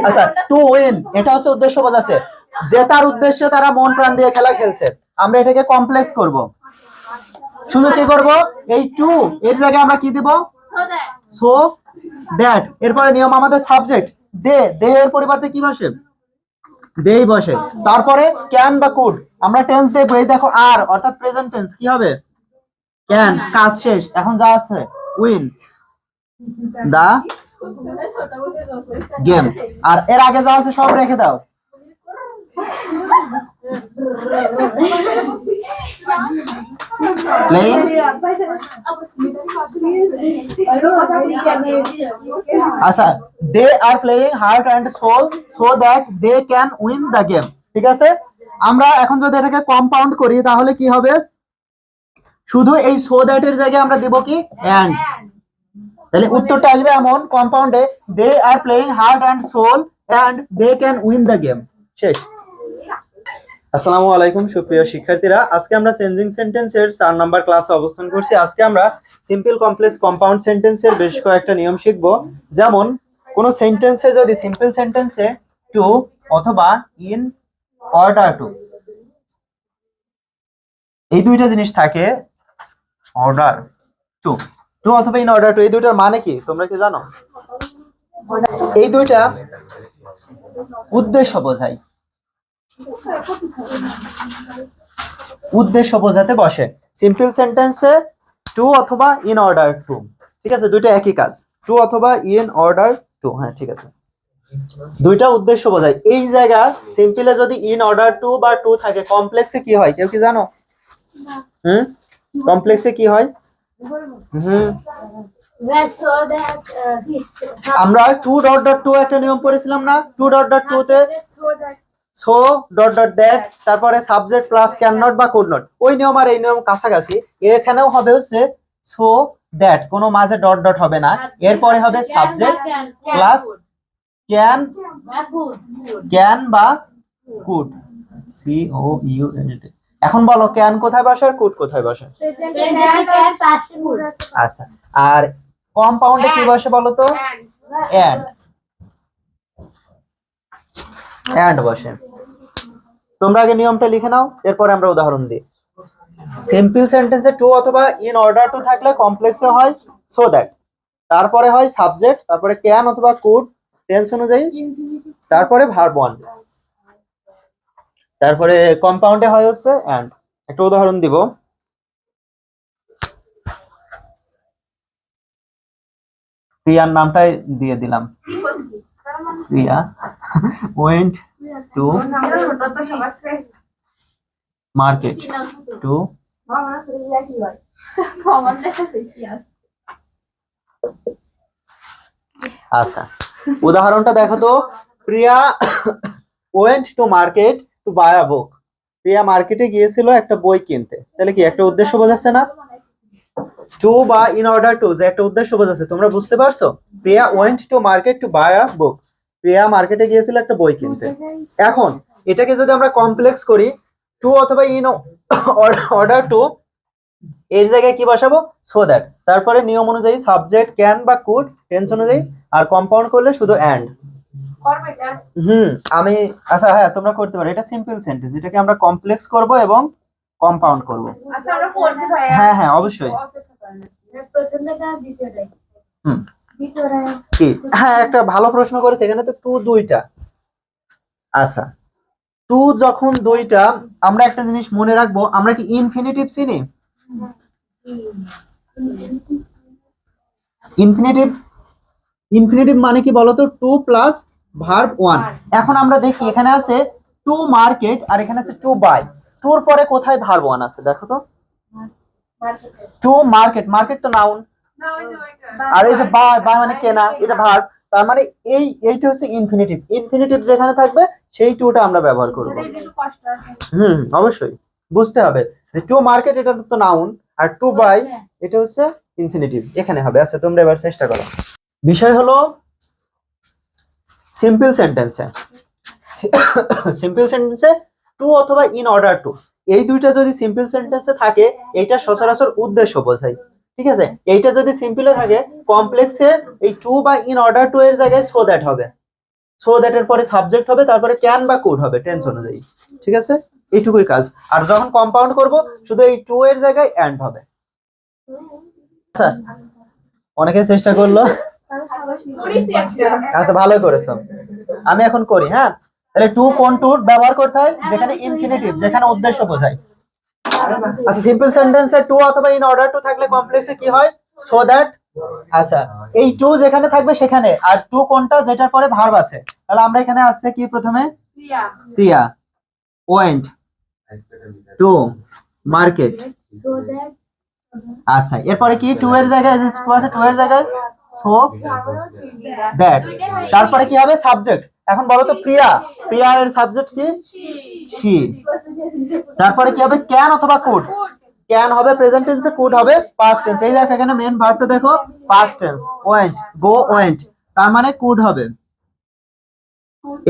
আচ্ছা to win এটা হচ্ছে উদ্দেশ্য বোঝাচ্ছে, জেতার উদ্দেশ্যে তারা মন প্রাণ দিয়ে খেলা খেলছে। আমরা এটাকে কমপ্লেক্স করব, শুধু কি করব, এই টু এর জায়গায় আমরা কি দিব, সো দ্যাট। এরপরে নিয়ম আমাদের সাবজেক্ট দে, দে এর পরিবর্তে কি বসে, দেই বসে। তারপরে ক্যান বা কুড আমরা টেন্স দেব, এই দেখো আর অর্থাৎ প্রেজেন্ট টেন্স কি হবে, ক্যান, কাজ শেষ, এখন যা আছে উইন দা গেম। আর এর আগে যা আছে সব রেখে দাও। প্লেইং, আচ্ছা they are playing heart and soul so that they can win the game. ঠিক আছে, আমরা এখন যদি এটাকে কম্পাউন্ড করি তাহলে কি হবে, শুধু এই সো দ্যাট এর জায়গায় আমরা দেব কি এন্ড, তাহলে উত্তরটা আসবে এমন কম্পাউন্ডে they are playing heart and soul and they can win the game. শেষ। আসসালামু আলাইকুম সুপ্রিয় শিক্ষার্থীরা, আজকে আমরা চেঞ্জিং সেন্টেন্সের 4 নাম্বার ক্লাসে অবস্থান করছি। আজকে আমরা সিম্পল কমপ্লেক্স কম্পাউন্ড সেন্টেন্সের বেশ কয়েকটা নিয়ম শিখব। যেমন কোন সেন্টেন্সে যদি সিম্পল সেন্টেন্সে টু অথবা ইন অর্ডার টু এই দুইটা জিনিস থাকে, অর্ডার টু, টু অথবা ইন অর্ডার টু, এই দুইটার মানে কি তোমরা কি জানো? এই দুইটা উদ্দেশ্য বোঝায়, উদ্দেশ্য বোঝাতে বসে। সিম্পল সেন্টেন্সে টু অথবা ইন অর্ডার টু, ঠিক আছে, দুইটা একই কাজ, টু অথবা ইন অর্ডার টু, হ্যাঁ ঠিক আছে, দুইটা উদ্দেশ্য বোঝায়। এই জায়গা সিম্পলে যদি ইন অর্ডার টু বা টু থাকে, কমপ্লেক্সে কি হয় কেউ কি জানো? কমপ্লেক্সে কি হয়? আমরা টু ডট ডট টু একটা নিয়ম পড়েছিলাম না, টু ডট ডট টু তে সো ডট ডট দ্যাট, তারপরে সাবজেক্ট প্লাস ক্যান নট বা কুড নট, ওই নিয়ম আর এই নিয়ম কাছাকাছি। এখানেও হবে হচ্ছে সো দ্যাট, কোনো মাঝে ডট ডট হবে না, এরপরে হবে সাবজেক্ট প্লাস ক্যান, ক্যান বা could, C O U N T. এখন বলো ক্যান কোথায় বসে আর কুড কোথায় বসে? আচ্ছা, আর কম্পাউন্ডে কি বসে বলো তো? এন্ড, এন্ড বসে। তোমরা আগে নিয়মটা লিখে নাও, এরপর আমরা উদাহরণ দিই। সিম্পল সেন্টেন্সে টু অথবা ইন অর্ডার টু থাকলে কমপ্লেক্সে হয় সো দ্যাট, তারপরে হয় সাবজেক্ট, তারপরে ক্যান অথবা কুড টেন্স অনুযায়ী, তারপরে ভার্ব ওয়ান, তারপরে কম্পাউন্ডে হয় হচ্ছে এন্ড। একটা উদাহরণ দিব, প্রিয়ার নামটাই দিয়ে দিলাম, Priya went to market to, আচ্ছা উদাহরণটা দেখো তো, Priya went to market to buy a book, Priya মার্কেটে গিয়েছিল একটা বই কিনতে, তাহলে কি একটা উদ্দেশ্য বোঝাচ্ছে না? টু বা ইন অর্ডার টু যে একটা উদ্দেশ্য বোঝাচ্ছে, তোমরা বুঝতে পারছো? Priya went to market to buy a book, Priya মার্কেটে গিয়েছিল একটা বই কিনতে। এখন এটাকে যদি আমরা কমপ্লেক্স করি, টু অথবা ইন অর্ডার টু এর জায়গায় কি বসাবো, সো দ্যাট, তারপরে নিয়ম অনুযায়ী সাবজেক্ট ক্যান বা কুড টেন্স অনুযায়ী, আর কম্পাউন্ড করলে শুধু এন্ড। আমি আচ্ছা হ্যাঁ তোমরা করতে পারো, এটা সিম্পল সেন্টেন্স, এটাকে আমরা কমপ্লেক্স করব এবং কম্পাউন্ড করব। আচ্ছা আমরা করছি ভাইয়া, হ্যাঁ হ্যাঁ অবশ্যই। কি হ্যাঁ একটা ভালো প্রশ্ন করেছে, এখানে তো টু দুইটা। আচ্ছা টু যখন দুইটা, আমরা একটা জিনিস মনে রাখবো, আমরা কি ইনফিনিটিভ চিনি? ইনফিনিটিভ, ইনফিনিটিভ মানে কি বলতো? To plus verb one. এখন আমরা দেখি এখানে আছে টু মার্কেট আর এখানে আছে টু বাই, টুর পরে কোথায় ভার্ব ওয়ান আছে দেখো তো? টু মার্কেট, মার্কেট তো নাউন, আর এই যে বাই, বাই মানে কেনা, এটা ভার্ব, তার মানে এইটা হচ্ছে ইনফিনিটিভ, ইনফিনিটিভ যেখানে থাকবে সেই টুটা আমরা ব্যবহার করব। অবশ্যই বুঝতে হবে যে টু মার্কেট এটা তো নাউন, আর টু বাই এটা হচ্ছে ইনফিনিটিভ, এখানে হবে। আচ্ছা তোমরা এবার চেষ্টা করো। বিষয় হলো সিম্পল সেন্টেন্সে, সিম্পল সেন্টেন্সে টু অথবা ইন অর্ডার টু এই দুইটা যদি সিম্পল সেন্টেন্সে থাকে, এইটা সচরাচর উদ্দেশ্য বোঝায়, ঠিক আছে। এইটা যদি সিম্পলে থাকে, কমপ্লেক্সে এই টু বা ইন অর্ডার টু এর জায়গায় সো দ্যাট হবে, সো দ্যাট এর পরে সাবজেক্ট হবে, তারপরে ক্যান বা কুড হবে টেন্স অনুযায়ী, ঠিক আছে? এইটুকুই কাজ। আর যখন কম্পাউন্ড করব শুধু এই টু এর জায়গায় এন্ড হবে। আচ্ছা, অনেকে চেষ্টা করলো, আচ্ছা ভালোই করেছো। আমি এখন করি, হ্যাঁ। তাহলে টু কোন টু ব্যবহার করতে হয় যেখানে ইনফিনিটিভ, যেখানে উদ্দেশ্য বোঝায়। আচ্ছা, সিম্পল সেন্টেন্সে টু অথবা ইন অর্ডার টু থাকলে কমপ্লেক্সে কি হয়? So that. আচ্ছা, এই টু যেখানে থাকবে সেখানে, আর টু কোনটা যেটার পরে ভার্ব আছে, তাহলে আমরা এখানে আছে কি প্রথমে ক্রিয়া ওয়েন্ট টু মার্কেট। আচ্ছা, এরপরে কি টু এর জায়গায় টু আছে, টু এর জায়গায় সো দ্যাট, তারপরে কি হবে? সাবজেক্ট। এখন বলো তো প্রিয়া, প্রিয়া এর সাবজেক্ট কি? শি। তারপরে কি হবে? ক্যান অথবা কুড। ক্যান হবে প্রেজেন্ট টেন্সে, কুড হবে পাস্ট টেন্স। এই দেখো এখানে মেন ভার্বটা দেখো past tense, went, go went, তার মানে কুড হবে।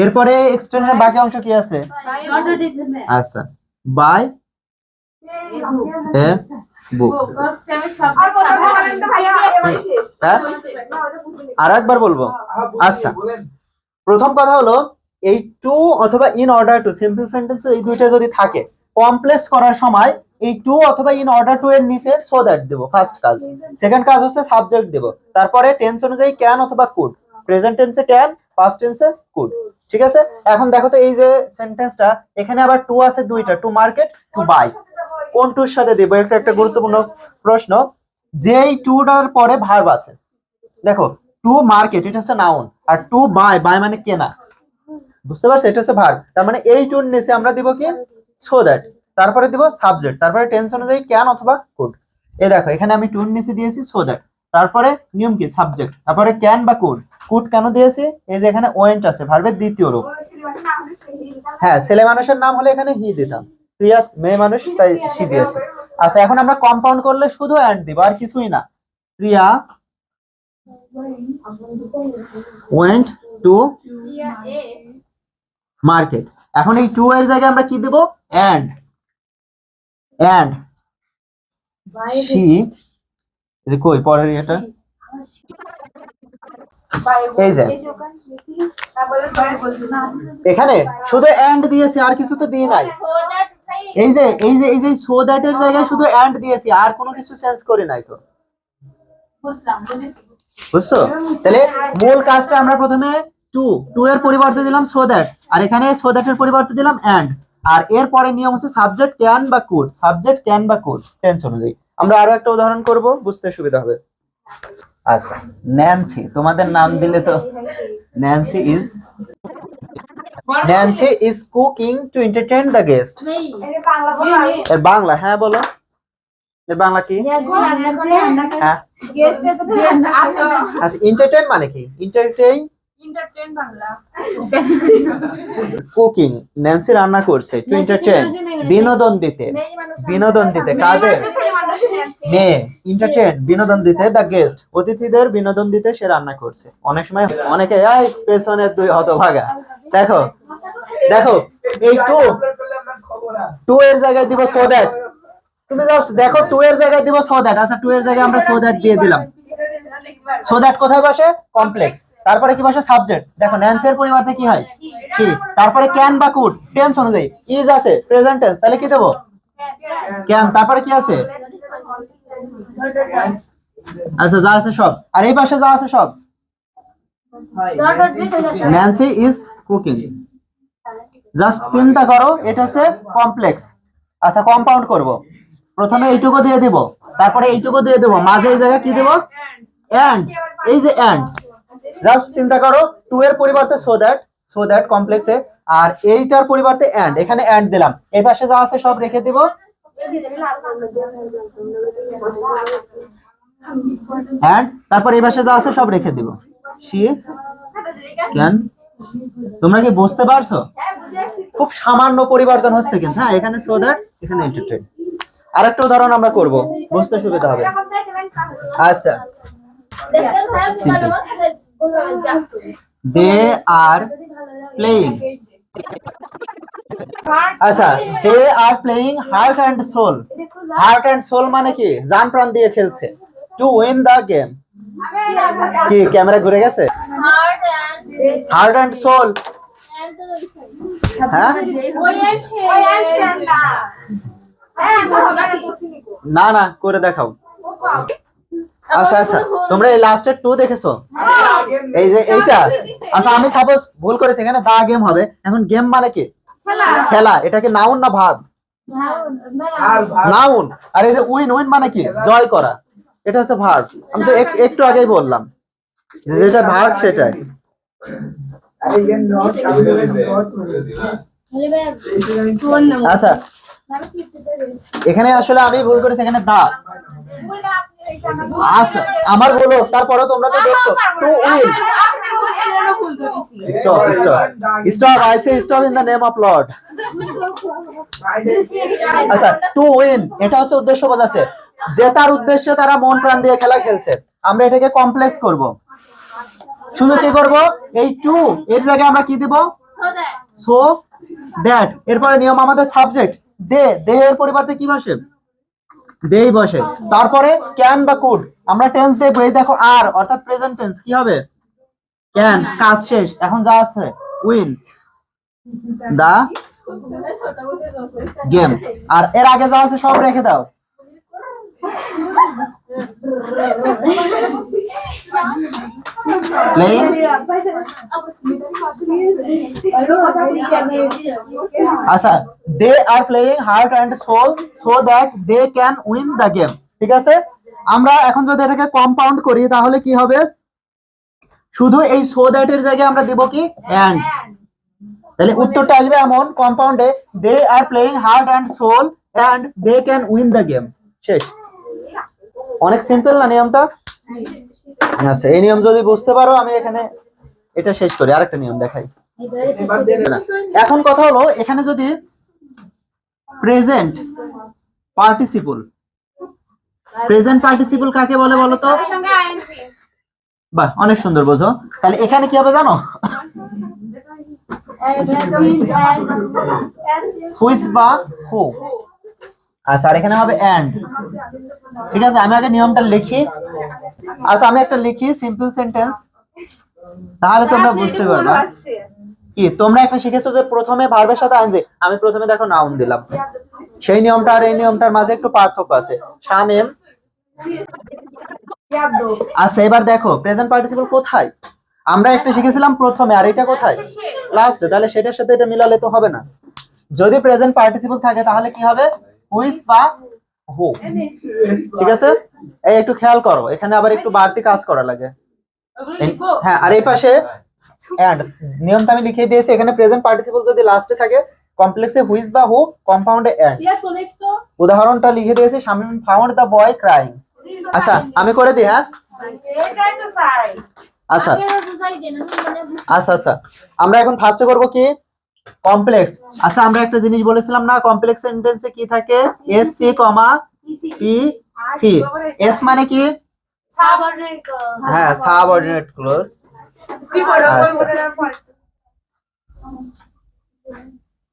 এরপরে এক্সটেনশন বাকি অংশ কি আছে? আচ্ছা, বাই এ বুক। আর একবার বলবো। আচ্ছা, প্রথম কথা হলো এই টু অথবা ইন অর্ডার টু সিম্পল সেন্টেন্সে এই দুইটা যদি থাকে, কমপ্লেক্স করার সময় এই টু অথবা ইন অর্ডার টু এর নিচে সো দ্যাট দেব ফার্স্ট কাজ। সেকেন্ড কাজ হচ্ছে সাবজেক্ট দেব, তারপরে টেন্স অনুযায়ী ক্যান অথবা কুড। প্রেজেন্ট টেন্সে ক্যান, পাস্ট টেন্সে কুড, ঠিক আছে? এখন দেখো তো এই যে সেন্টেন্সটা, এখানে আবার টু আছে দুইটা, টু মার্কেট, টু বাই। কোন টুর সাথে দেব? একটা গুরুত্বপূর্ণ প্রশ্ন। যেই টুটার পরে ভার্ব আছে, দেখো টু মার্কেট এটা হচ্ছে নাউন, আর টু বাই, বাই মানে কেনা, বুঝতে পারছো? এটা হচ্ছে ভার্ব। তার মানে এই টুর নিচে আমরা দিব কি? সো দ্যাট, তারপরে দিব সাবজেক্ট, তারপরে টেন্স অনুযায়ী ক্যান অথবা কুড। এই দেখো এখানে আমি টুর নিচে দিয়েছি সো দ্যাট, তারপরে নিয়ম কি? সাবজেক্ট, তারপরে ক্যান বা কুড। কুড কেন দিয়েছি? এই যে এখানে ওয়েন্ট আছে, ভার্বের দ্বিতীয় রূপ। হ্যাঁ, ছেলে মানুষের নাম হলে এখানে হি দিতাম, প্রিয়াস মেয়ে মানুষ তাই সি দিয়েছে। আচ্ছা, এখন আমরা কম্পাউন্ড করলে শুধু এন্ড দিব, আর কিছুই না। প্রিয়া ওয়েন্ট টু মার্কেট। এখন এই টু এর জায়গায় আমরা কি দেব? এন্ড। এন্ড শি, কই পরের এটা, এই যে এখানে শুধু এন্ড দিয়েছি, আর কিছু তো দিয়ে নাই। এই যে সো দ্যাট এর জায়গায় শুধু এন্ড দিয়েছি, আর কোনো কিছু চেঞ্জ করি নাই তো। বুঝছো? তাহলে মূল কাজটা আমরা প্রথমে টু এর পরিবর্তে দিলাম সো দ্যাট, আর এখানে সো দ্যাট এর পরিবর্তে দিলাম এন্ড। আর এর পরে নিয়ম হচ্ছে সাবজেক্ট ক্যান বা কুড, সাবজেক্ট ক্যান বা কুড টেন্স অনুযায়ী। আমরা আরো একটা উদাহরণ করব, বুঝতে সুবিধা হবে। আচ্ছা, ন্যান্সি, তোমাদের নাম দিলে তো Nancy is cooking two entertain the guest. এর বাংলা, হ্যাঁ বলো, এর বাংলা কি? হ্যাঁ, আচ্ছা, এন্টারটেইন মানে কি? এন্টারটেইন বাংলা কুকিং, ন্যান্সি রান্না করছে, টু এন্টারটেইন বিনোদন দিতে, বিনোদন দিতে কাদের? মেয়ে। এন্টারটেইন বিনোদন দিতে, দ্য গেস্ট অতিথিদের বিনোদন দিতে সে রান্না করছে। অনেক সময় অনেকে এই পেছনের দুই হতভাগা, দেখো দেখো এই টু এর জায়গায় দিব সো দ্যাট। তুমি জাস্ট দেখো টু এর জায়গায় দিব সো দ্যাট। আচ্ছা, টু এর জায়গায় আমরা সো দ্যাট দিয়ে দিলাম। সো দ্যাট কোথায় বসে? কমপ্লেক্স। তারপরে কি বসে? সাবজেক্ট। দেখো ন্যান্সি এর পরিবর্তে কি হয়? শি। তারপরে ক্যান বা কুড টেন্স অনুযায়ী, ইজ আছে প্রেজেন্ট টেন্স, তাহলে কি দেব? ক্যান। তারপরে কি আছে? আচ্ছা, যা আছে সব, আর এই পাশে যা আছে সব। Nancy is cooking. জাস্ট চিন্তা করো, এটা হচ্ছে কমপ্লেক্স। আচ্ছা, কম্পাউন্ড করব। প্রথমে এইটুকু দিয়ে দিব, তারপরে এইটুকু দিয়ে দেব, মাঝে এই জায়গায় কি দেব? এন্ড। এই যে এন্ড, জাস্ট চিন্তা করো টু এর পরিবর্তে সো দ্যাট কমপ্লেক্সে, আর এইটার পরিবর্তে এন্ড, এখানে এন্ড দিলাম, এই পাশে যা আছে সব রেখে দিব এন্ড, তারপর এই পাশে যা আছে সব রেখে দিব শি ক্যান। তোমরা কি বুঝতে পারছো? খুব সামান্য পরিবর্তন হচ্ছে কিন্তু, হ্যাঁ, এখানে সো দ্যাট, এখানে এন্টারটেইন। আরেকটা উদাহরণ আমরা করব, বুঝতে সুবিধা হবে। আচ্ছা, দে আর প্লেইং। আচ্ছা, they are playing heart and soul. Heart and soul মানে কি? জান প্রাণ দিয়ে খেলছে। টু উইন দ্য গেম, কি ক্যামেরা ঘুরে গেছে? Heart and soul. হ্যাঁ না না করে দেখাও। আচ্ছা আচ্ছা তোমরা এই লাস্টের 2 দেখেছো? এই যে এইটা। আচ্ছা আমি সাপোজ ভুল করেছি, এখানে দা গেম হবে। এখন গেম মানে কি? খেলা। এটা কি নাউন না ভার্ব? নাউন। আর এই যে উইন, উইন মানে কি? জয় করা। এটা হচ্ছে ভার্ব। আমি তো একটু আগেই বললাম যে যেটা ভার্ব সেটাই। আচ্ছা এখানে আসলে আমি ভুল করেছি, এখানে দা। আচ্ছা আমার ভুল হোক, তারপরে তোমরা তো দেখছো to win. Stop stop stop, I say stop in the name of Lord. আচ্ছা টু উইন এটা হচ্ছে উদ্দেশ্য বোঝাচ্ছে, জেতার উদ্দেশ্যে তারা মন প্রাণ দিয়ে খেলা খেলছে। আমরা এটাকে কমপ্লেক্স করব। শুধু কি করব, এই টু এর জায়গায় আমরা কি দিব? So that. এরপরে নিয়ম আমাদের সাবজেক্ট দে, দে এর পরিবর্তে কি বসে? দেই বসে। তারপরে ক্যান বা কুড আমরা টেন্স দেব। এই দেখো আর অর্থাৎ প্রেজেন্ট টেন্স কি হবে? ক্যান, কাজ শেষ। এখন যা আছে উইন দা গেম। আর এর আগে যা আছে সব রেখে দাও। প্লেইং আচ্ছা they are playing heart and soul so that they can win the game. ঠিক আছে, আমরা এখন যদি এটাকে কম্পাউন্ড করি তাহলে কি হবে? শুধু এই সো দ্যাট এর জায়গায় আমরা দিব কি? অ্যান্ড। তাহলে উত্তরটা আসবে এমন কম্পাউন্ডে, they are playing heart and soul and they can win the game. শেষ। অনেক সিম্পল না নিয়মটা? আচ্ছা এই নিয়ম যদি বুঝতে পারো, আমি এখানে এটা শেষ করি, আরেকটা নিয়ম দেখাই। এখন কথা হলো এখানে যদি প্রেজেন্ট পার্টিসিপল, প্রেজেন্ট পার্টিসিপল কাকে বলে বলো তো? বাহ অনেক সুন্দর বোঝো। তাহলে এখানে কি হবে জানো? হুইচ বা হু। আচ্ছা আর এখানে হবে এন্ড। ঠিক আছে আমি আগে নিয়মটা লিখি। আচ্ছা আমি একটা লিখি সিম্পল সেন্টেন্স, তাহলে তোমরা বুঝতে পারবে। কি তোমরা একটা শিখেছো যে প্রথমে ভার্বের সাথে আইনজি, আমি প্রথমে দেখো নাউন দিলাম। সেই নিয়মটা আর এই নিয়মটার মাঝে একটু পার্থক্য আছে। শামিম। আচ্ছা এবার দেখো প্রেজেন্ট পার্টিসিপল কোথায়? আমরা একটা শিখেছিলাম প্রথমে, আর এটা কোথায়? লাস্টে। তাহলে সেটার সাথে এটা মিলালে তো হবে না। যদি প্রেজেন্ট পার্টিসিপল থাকে তাহলে কি হবে? হুইচ বা হু। ঠিক আছে, এই একটু খেয়াল করো, এখানে আবার একটু বাড়তি কাজ করা লাগে। হ্যাঁ আর এই পাশে এন্ড নিয়মটা আমি লিখে দিয়েছি। এখানে প্রেজেন্ট পার্টিসিপল যদি লাস্টে থাকে কমপ্লেক্সে হুইচ বা হু, কম্পাউন্ডে এন্ড। উদাহরণটা লিখে দিয়েছি, Shamim found the boy crying. আচ্ছা আমি করে দিই। হ্যাঁ আচ্ছা আচ্ছা আচ্ছা আমরা এখন ফার্স্টে করব কি? কমপ্লেক্স। আচ্ছা আমরা একটা জিনিস বলেছিলাম না, কমপ্লেক্স সেন্টেন্সে কি থাকে? S c comma P C. S মানে কি? হ্যাঁ সাবঅর্ডিনেট ক্লজ।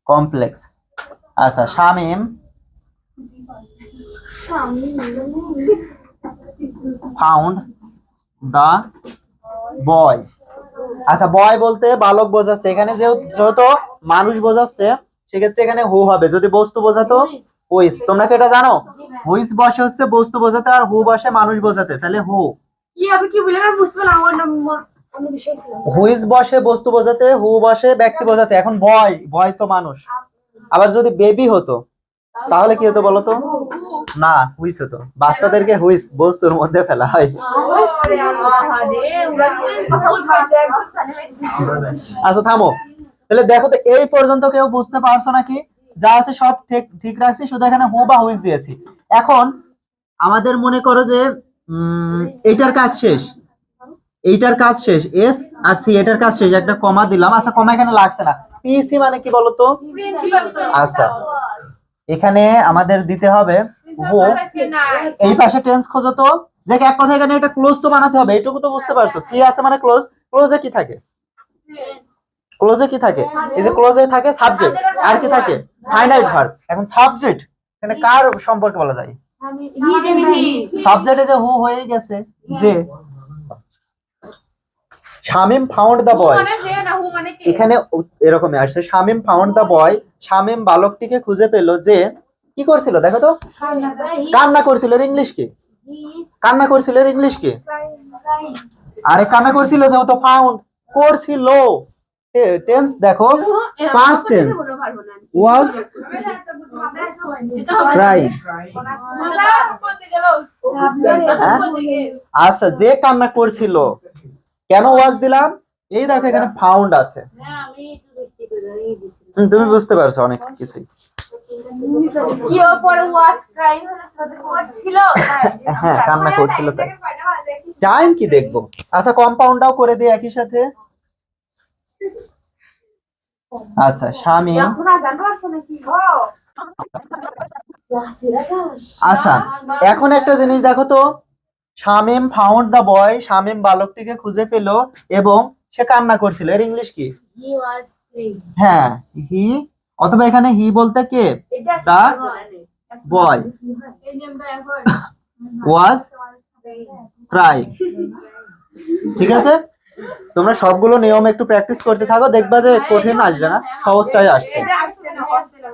কমপ্লেক্স। আচ্ছা শামিম ফাউন্ড দা বয়। আচ্ছা বয় বলতে বালক বোঝাচ্ছে, এখানে যেহেতু মানুষ বোঝাচ্ছে সেক্ষেত্রে এখানে হু হবে। যদি বস্তু বোঝাতো হুইচ। তোমরা কি এটা জানো? হুইচ বসে হচ্ছে বস্তু বোঝাতে আর হু বসে মানুষ বোঝাতে। তাহলে হু কি হবে কি বলে আমি বুঝতে পারলাম, আমার অন্য বিষয় ছিল। হুইচ বসে বস্তু বোঝাতে, হু বসে ব্যক্তি বোঝাতে। এখন বয়, বয় তো মানুষ। আবার যদি বেবি হতো তাহলে কি হতো বলো তো? না হুইচ হতো। বাচ্চাদেরকে হুইচ বস্তুর মধ্যে ফেলা হয়। আচ্ছা থামো। তাহলে দেখো তো এই পর্যন্ত কেউ বুঝতে পারছো নাকি? যা আছে সব ঠিক ঠিক রাখছি, শুধু এখানে হু বা হুইচ দিয়েছি। এখন আমাদের মনে করো যে এইটার কাজ শেষ, এইটার কাজ শেষ, এস আর সি এটার কাজ শেষ, একটা কমা দিলাম। আচ্ছা কমা এখানে লাগছে না। পিসি মানে কি বলতো? আচ্ছা এখানে আমাদের দিতে হবে হু। এই পাশে টেন্স খোঁজো তো, যে এক কথা এখানে একটা ক্লোজ তো বানাতে হবে, এটুকু তো বুঝতে পারছো। সি আছে মানে ক্লোজ। ক্লোজে কি থাকে? ক্লোজে কি থাকে? এই যে ক্লোজে থাকে সাবজেক্ট, আর কি থাকে? Finite verb. এখন সাবজেক্ট এখানে কার সম্পর্কে বলা যায়? সাবজেক্টে যে হু হয়ে গেছে যে, Shamim found the who boy, মানে যে না হু মানে কে? এখানে এরকমই আসছে Shamim found the boy, Shamim বালকটিকে খুঁজে পেল যে কি করছিল দেখো তো, কান্না করছিল। এর ইংলিশ কি? কান্না করছিল এর ইংলিশ কি? আরে কান্না করছিল যেহেতু ফাউন্ড, করছিল টেন্স দেখো past tense was crying। হ্যাঁ? আচ্ছা যে কান্না করছিল, কেন ওয়াজ দিলাম? এই দেখো এখানে ফাউন্ড আছে। তুমি বুঝতে পারছো অনেক কিছুই। কি পরে ওয়াজ ক্রাইম করছিল। হ্যাঁ কান্না করছিল তাই। টাইম কি দেখবো? আচ্ছা কম্পাউন্ডটাও করে দিই একই সাথে। আচ্ছা শামিম, এখন আজান পড়ছে নাকি? আচ্ছা এখন একটা জিনিস দেখো তো, শামিম ফাউন্ড দা বয়, শামিম বালকটিকে খুঁজে পেল এবং সে কান্না করছিল। এর ইংলিশ কি? হি ওয়াজ ক্রাইম। হ্যাঁ হি, অথবা এখানে হি বলতে কে, এটা দা বয় এই নিয়মটা এখন ওয়াজ ক্রাইং। ঠিক আছে, তোমরা সবগুলো নিয়ম একটু প্র্যাকটিস করতে থাকো, দেখবা যে কঠিন আসবে না, সহজটাই আসছে। এটা আসছে না আসছে না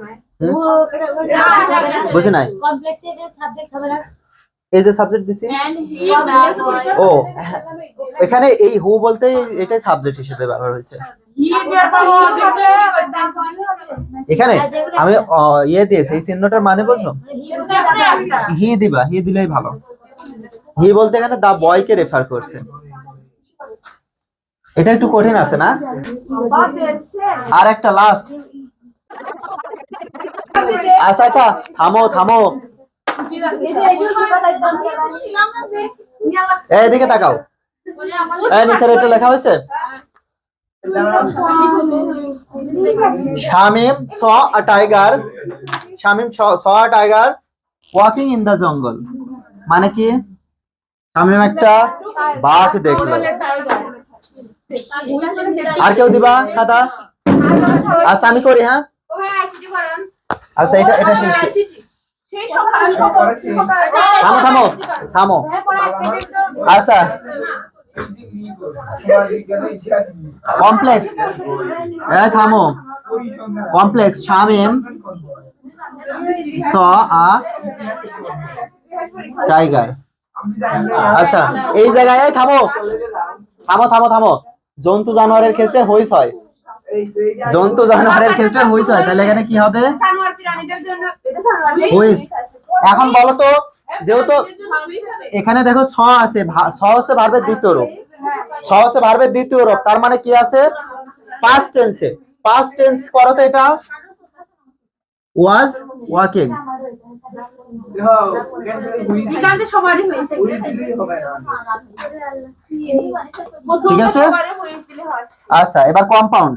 বুঝি নাই? কমপ্লেক্স এর সাবজেক্ট হবে না। এই যে সাবজেক্ট দিছি, এন্ড হি দা ও এখানে এই হু বলতে এটাই সাবজেক্ট হিসেবে ব্যবহার হয়েছে। হি দিয়েছে হি দিতে এখানে আমি ইয়ে দিয়েছি, এই চিহ্নটার মানে বোঝো? হি দিবা, হি দিলেই ভালো। হি বলতে এখানে দা বয় কে রেফার করছে। এটা একটু কঠিন আছে না? আর একটা লাস্ট। আচ্ছা আচ্ছা থামো থামো, এইদিকে তাকাও। এই নিচের এটা লেখা হয়েছে, Shamim saw a tiger, Shamim saw a tiger walking in the jungle, মানে কি? শামিম একটা বাঘ দেখলো। আর কেউ দিবা খাতা? আচ্ছা আমি করি, হ্যাঁ আচ্ছা এটা এটা শেষ। থামো থামো থামো, আচ্ছা কমপ্লেক্স, এই থামো, complex Shamim saw a tiger. আচ্ছা এই জায়গায় এই থামো থামো থামো থামো, জন্তু জানোয়ারের ক্ষেত্রে হইস হয়, জন্তু জানোয়ারের ক্ষেত্রে হইস হয়, তাহলে এখানে কি হবে? জানোয়ার প্রাণীদের জন্য এটা জানোয়ার হুইস। এখন বলো তো, যেহেতু এখানে দেখো ছ আছে, ছ হচ্ছে ভার্বের দ্বিতীয় রূপ, ছ হচ্ছে ভার্বের দ্বিতীয় রূপ, তার মানে কি আছে? পাস্ট টেন্সে। পাস্ট টেন্স করো তো এটা, ওয়াজ ওয়াকিং। এখানে সবারই হয়েছে। ঠিক আছে, সবারই হয়েছে দিলে হয়। আচ্ছা এবার কম্পাউন্ড।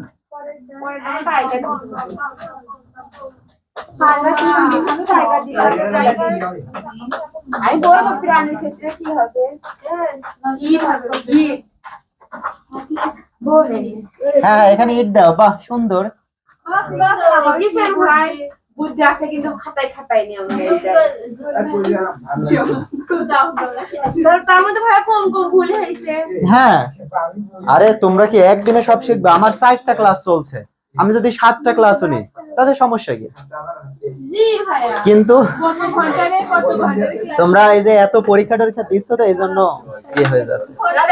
আমি বলবো প্রাণীর ক্ষেত্রে কি হবে? ঈদ হবে, ঈদ। বলে হ্যাঁ এখানে ইট দাও, বাহ সুন্দর। কিসের ভাই বুদ্ধি আছে কিন্তু খাতায় খাতায় নি আমরা এটা। তার মধ্যে ভাই কম কম ভুল হয়েছে। হ্যাঁ আরে তোমরা কি একদিনে সব শিখবে? আমার 4টা ক্লাস চলছে, আমি যদি 7টা ক্লাসও নিই তাদের সমস্যা কি? জি ভাইয়া। কিন্তু কত ঘন্টারে কত ঘন্টারে তোমরা এই যে এত পরীক্ষা টরীক্ষা দিচ্ছ তো এই জন্য ইয়ে হয়ে যাচ্ছে। ক্লাস